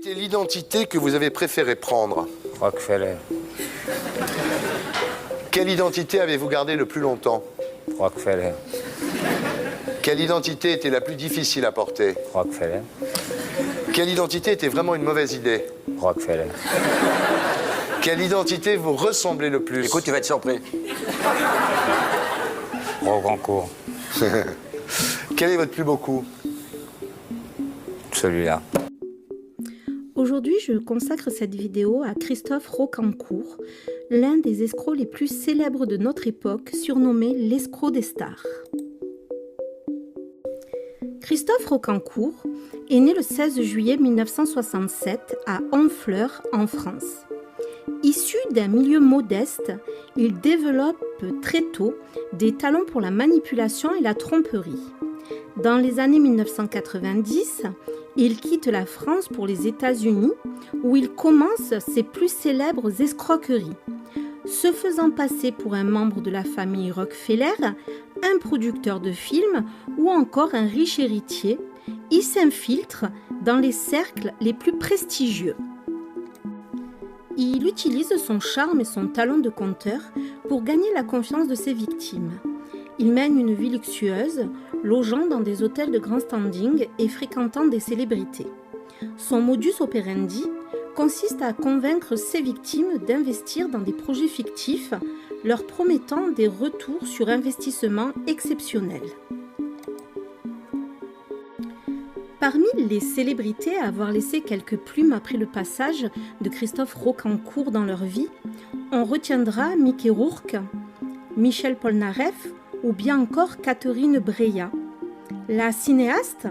Quelle est l'identité que vous avez préféré prendre? Rockefeller. Quelle identité avez-vous gardé le plus longtemps? Rockefeller. Quelle identité était la plus difficile à porter? Rockefeller. Quelle identité était vraiment une mauvaise idée? Rockefeller. Quelle identité vous ressemblait le plus? Écoute, tu vas être surpris. Rocancourt. Quel est votre plus beau coup? Celui-là. Aujourd'hui, je consacre cette vidéo à Christophe Rocancourt, l'un des escrocs les plus célèbres de notre époque, surnommé l'escroc des stars. Christophe Rocancourt est né le 16 juillet 1967 à Honfleur, en France. Issu d'un milieu modeste, il développe très tôt des talents pour la manipulation et la tromperie. Dans les années 1990, il quitte la France pour les États-Unis où il commence ses plus célèbres escroqueries. Se faisant passer pour un membre de la famille Rockefeller, un producteur de films ou encore un riche héritier, il s'infiltre dans les cercles les plus prestigieux. Il utilise son charme et son talent de conteur pour gagner la confiance de ses victimes. Il mène une vie luxueuse, logeant dans des hôtels de grand standing et fréquentant des célébrités. Son modus operandi consiste à convaincre ses victimes d'investir dans des projets fictifs, leur promettant des retours sur investissement exceptionnels. Parmi les célébrités à avoir laissé quelques plumes après le passage de Christophe Rocancourt dans leur vie, on retiendra Mickey Rourke, Michel Polnareff ou bien encore Catherine Breillat. La cinéaste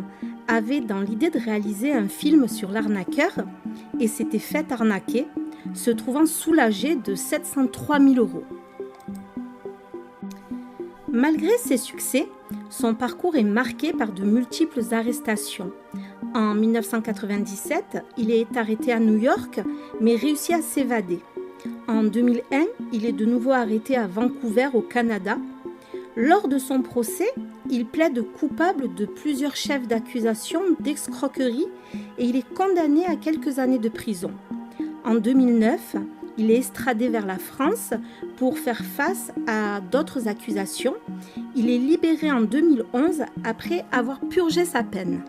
avait dans l'idée de réaliser un film sur l'arnaqueur et s'était fait arnaquer, se trouvant soulagée de 703 000 €. Malgré ses succès, son parcours est marqué par de multiples arrestations. En 1997, il est arrêté à New York, mais réussit à s'évader. En 2001, il est de nouveau arrêté à Vancouver, au Canada. Lors de son procès, il plaide coupable de plusieurs chefs d'accusation d'escroquerie et il est condamné à quelques années de prison. En 2009, il est extradé vers la France pour faire face à d'autres accusations. Il est libéré en 2011 après avoir purgé sa peine.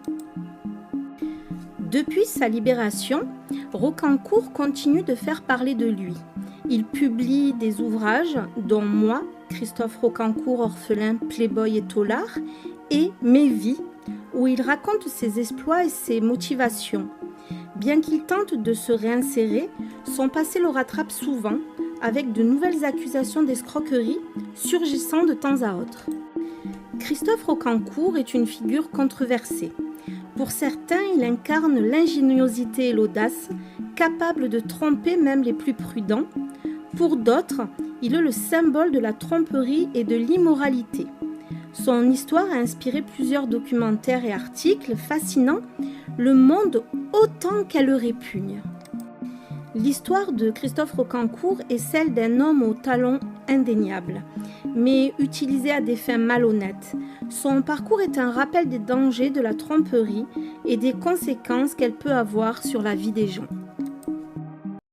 Depuis sa libération, Rocancourt continue de faire parler de lui. Il publie des ouvrages dont Moi, Christophe Rocancourt, orphelin, playboy et tôlard, et Mes vies, où il raconte ses exploits et ses motivations. Bien qu'il tente de se réinsérer, son passé le rattrape souvent, avec de nouvelles accusations d'escroquerie surgissant de temps à autre. Christophe Rocancourt est une figure controversée. Pour certains, il incarne l'ingéniosité et l'audace, capable de tromper même les plus prudents. Pour d'autres, il est le symbole de la tromperie et de l'immoralité. Son histoire a inspiré plusieurs documentaires et articles fascinant le monde autant qu'elle le répugne. L'histoire de Christophe Rocancourt est celle d'un homme au talent indéniable, mais utilisé à des fins malhonnêtes. Son parcours est un rappel des dangers de la tromperie et des conséquences qu'elle peut avoir sur la vie des gens.